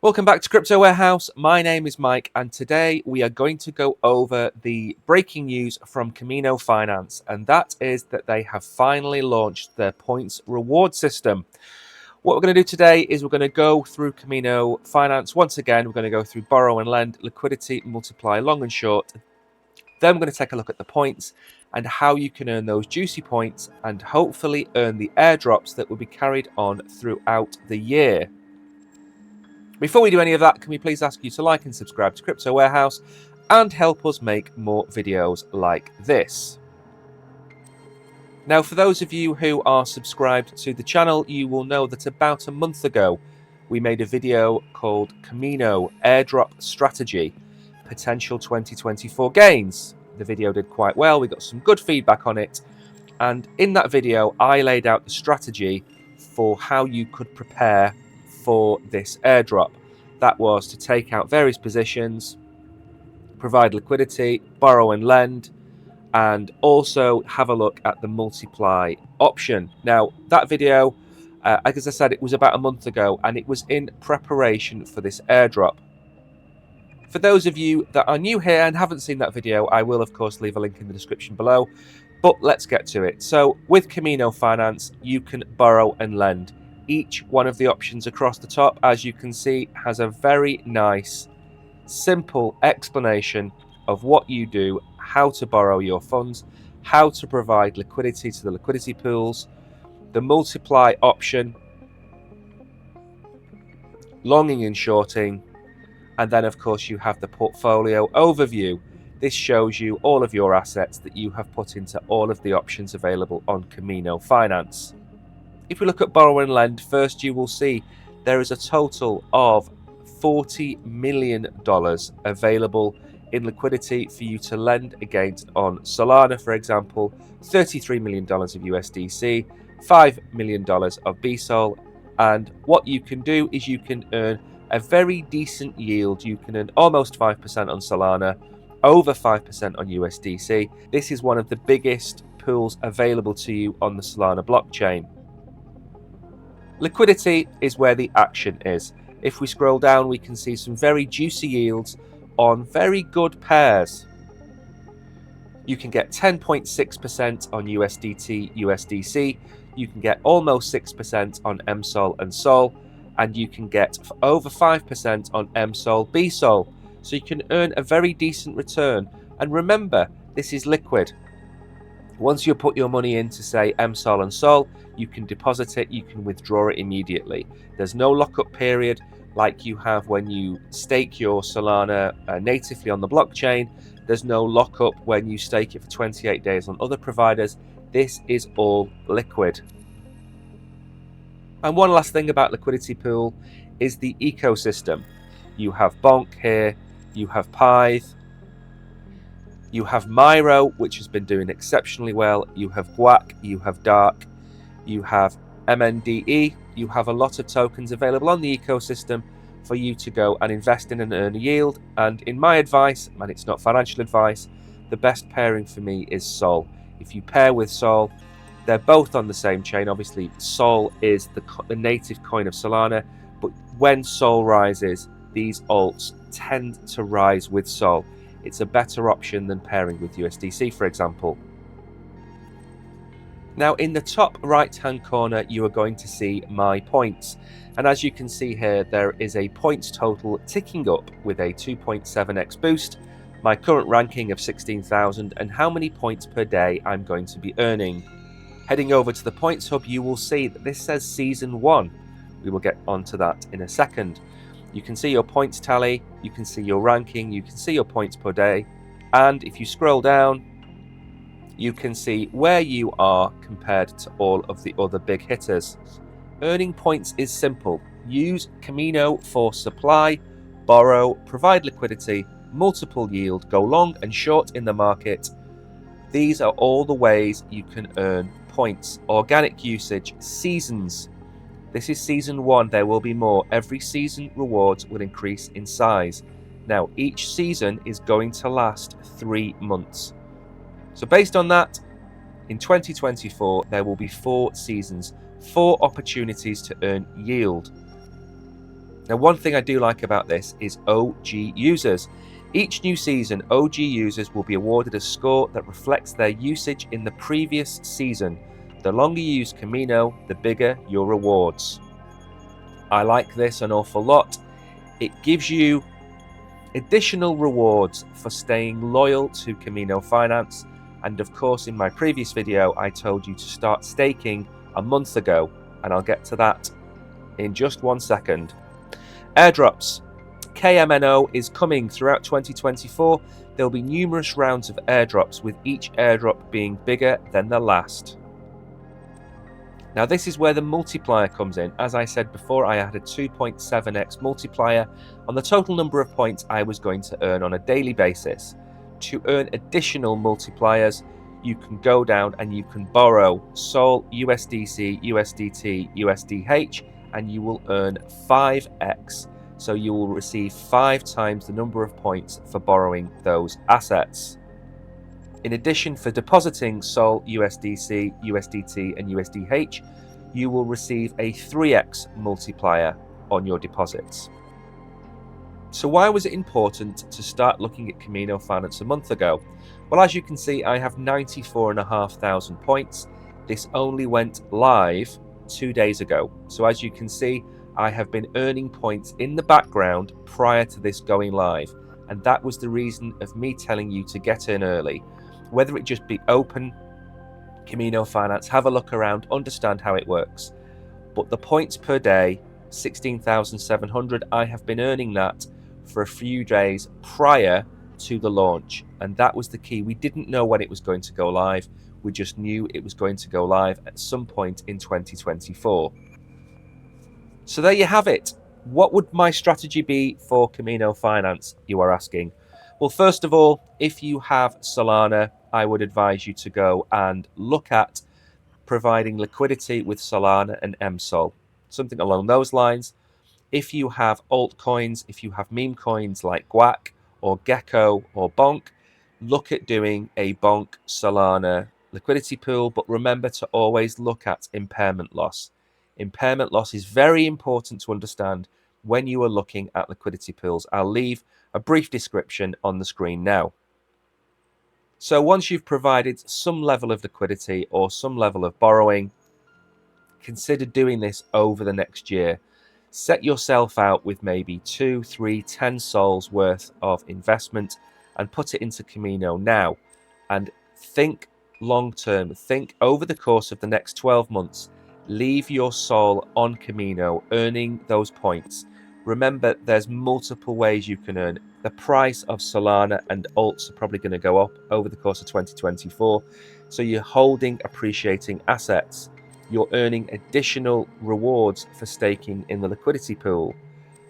Welcome back to Crypto Warehouse. My name is Mike, and today we are going to go over the breaking news from Kamino Finance, and that is that they have finally launched their points reward system. What we're going to do today is we're going to go through Kamino Finance once again. We're going to go through borrow and lend, liquidity, multiply, long and short. Then we're going to take a look at the points and how you can earn those juicy points and hopefully earn the airdrops that will be carried on throughout the year. Before we do any of that, can we please ask you to like and subscribe to Crypto Warehouse and help us make more videos like this. Now, for those of you who are subscribed to the channel, you will know that about a month ago, we made a video called Kamino Airdrop Strategy, Potential 2024 Gains. The video did quite well. We got some good feedback on it. And in that video, I laid out the strategy for how you could prepare for this airdrop. That was to take out various positions, provide liquidity, borrow and lend, and also have a look at the multiply option. Now, that video, as I said, it was about a month ago, and it was in preparation for this airdrop. For those of you that are new here and haven't seen that video, I will of course leave a link in the description below, but let's get to it. So with Kamino Finance, you can borrow and lend. Each one of the options across the top, as you can see, has a very nice, simple explanation of what you do, how to borrow your funds, how to provide liquidity to the liquidity pools, the multiply option, longing and shorting, and then of course you have the portfolio overview. This shows you all of your assets that you have put into all of the options available on Kamino Finance. If we look at borrow and lend, first you will see there is a total of $40 million available in liquidity for you to lend against on Solana, for example, $33 million of USDC, $5 million of BSOL, and what you can do is you can earn a very decent yield. You can earn almost 5% on Solana, over 5% on USDC. This is one of the biggest pools available to you on the Solana blockchain. Liquidity is where the action is. If we scroll down, we can see some very juicy yields on very good pairs. You can get 10.6% on USDT, USDC. You can get almost 6% on MSOL and SOL. And you can get over 5% on MSOL, BSOL. So you can earn a very decent return. And remember, this is liquid. Once you put your money into, say, MSOL and SOL, you can deposit it, you can withdraw it immediately. There's no lockup period like you have when you stake your Solana natively on the blockchain. There's no lockup when you stake it for 28 days on other providers. This is all liquid. And one last thing about liquidity pool is the ecosystem. You have Bonk here, you have Pyth, you have Myro, which has been doing exceptionally well. You have Guac, you have Dark, you have MNDE. You have a lot of tokens available on the ecosystem for you to go and invest in and earn a yield. And in my advice, and it's not financial advice, the best pairing for me is Sol. If you pair with Sol, they're both on the same chain. Obviously, Sol is the native coin of Solana, but when Sol rises, these alts tend to rise with Sol. It's a better option than pairing with USDC, for example. Now, in the top right-hand corner, you are going to see my points. And as you can see here, there is a points total ticking up with a 2.7x boost, my current ranking of 16,000, and how many points per day I'm going to be earning. Heading over to the Points Hub, you will see that this says Season 1. We will get onto that in a second. You can see your points tally, you can see your ranking, you can see your points per day, and if you scroll down, you can see where you are compared to all of the other big hitters. Earning points is simple. Use Kamino for supply, borrow, provide liquidity, multiple yield, go long and short in the market. These are all the ways you can earn points. Organic usage, seasons. This is season 1, there will be more. Every season rewards will increase in size. Now, each season is going to last 3 months. So based on that, in 2024, there will be 4 seasons, 4 opportunities to earn yield. Now, one thing I do like about this is OG users. Each new season, OG users will be awarded a score that reflects their usage in the previous season. The longer you use Kamino, the bigger your rewards. I like this an awful lot. It gives you additional rewards for staying loyal to Kamino Finance. And of course, in my previous video, I told you to start staking a month ago, and I'll get to that in just 1 second. Airdrops. KMNO is coming throughout 2024. There'll be numerous rounds of airdrops, with each airdrop being bigger than the last. Now, this is where the multiplier comes in. As I said before, I had a 2.7x multiplier on the total number of points I was going to earn on a daily basis. To earn additional multipliers, you can go down and you can borrow SOL, USDC, USDT, USDH, and you will earn 5x. So you will receive 5 times the number of points for borrowing those assets. In addition, for depositing SOL, USDC, USDT, and USDH, you will receive a 3x multiplier on your deposits. So why was it important to start looking at Kamino Finance a month ago? Well, as you can see, I have 94,500 points. This only went live 2 days ago. So as you can see, I have been earning points in the background prior to this going live. And that was the reason of me telling you to get in early. Whether it just be open Kamino Finance, have a look around, understand how it works. But the points per day, 16,700, I have been earning that for a few days prior to the launch. And that was the key. We didn't know when it was going to go live. We just knew it was going to go live at some point in 2024. So there you have it. What would my strategy be for Kamino Finance, you are asking? Well, first of all, if you have Solana, I would advise you to go and look at providing liquidity with Solana and MSOL, something along those lines. If you have altcoins, if you have meme coins like Guac or Gecko or Bonk, look at doing a Bonk Solana liquidity pool, but remember to always look at impairment loss. Impairment loss is very important to understand when you are looking at liquidity pools. I'll leave a brief description on the screen now. So once you've provided some level of liquidity or some level of borrowing, consider doing this over the next year. Set yourself out with maybe 2, 3, 10 sols worth of investment and put it into Kamino now. And think long term, think over the course of the next 12 months. Leave your SOL on Kamino, earning those points. Remember, there's multiple ways you can earn. The price of Solana and alts are probably going to go up over the course of 2024. So you're holding appreciating assets. You're earning additional rewards for staking in the liquidity pool.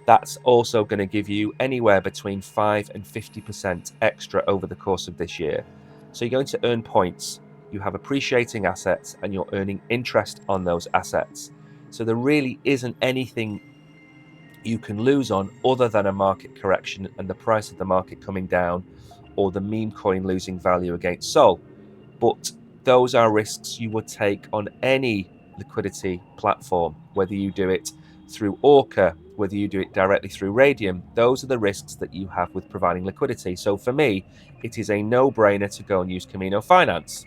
That's also going to give you anywhere between 5 and 50% extra over the course of this year. So you're going to earn points. You have appreciating assets and you're earning interest on those assets. So there really isn't anything you can lose on other than a market correction and the price of the market coming down, or the meme coin losing value against SOL. But those are risks you would take on any liquidity platform, whether you do it through Orca, whether you do it directly through Radium. Those are the risks that you have with providing liquidity. So for me, it is a no-brainer to go and use Kamino Finance.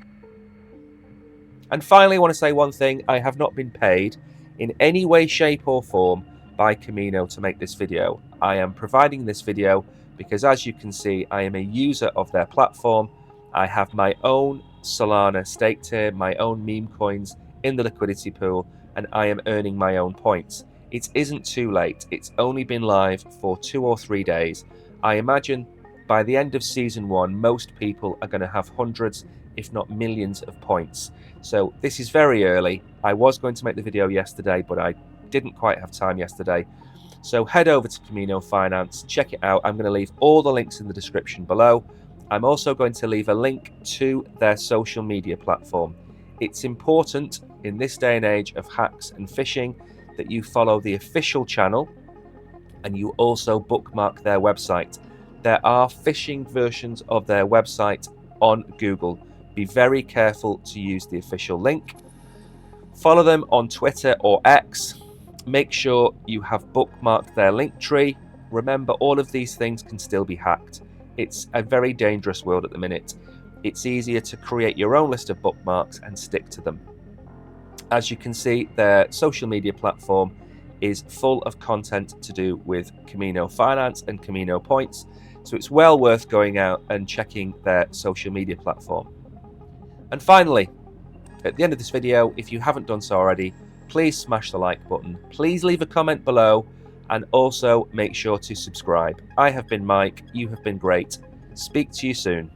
And finally, I want to say one thing. I have not been paid in any way, shape or form by Kamino to make this video. I am providing this video because, as you can see, I am a user of their platform. I have my own Solana staked here, my own meme coins in the liquidity pool, and I am earning my own points. It isn't too late. It's only been live for 2 or 3 days. I imagine by the end of season 1, most people are going to have hundreds, if not millions of points. So this is very early. I was going to make the video yesterday, but I didn't quite have time yesterday. So head over to Kamino Finance, check it out. I'm going to leave all the links in the description below. I'm also going to leave a link to their social media platform. It's important in this day and age of hacks and phishing that you follow the official channel and you also bookmark their website. There are phishing versions of their website on Google. Be very careful to use the official link. Follow them on Twitter or X. Make sure you have bookmarked their link tree. Remember, all of these things can still be hacked. It's a very dangerous world at the minute. It's easier to create your own list of bookmarks and stick to them. As you can see, their social media platform is full of content to do with Kamino Finance and Kamino points, so it's well worth going out and checking their social media platform. And finally, at the end of this video, if you haven't done so already, please smash the like button, please leave a comment below, and also make sure to subscribe. I have been Mike, you have been great. Speak to you soon.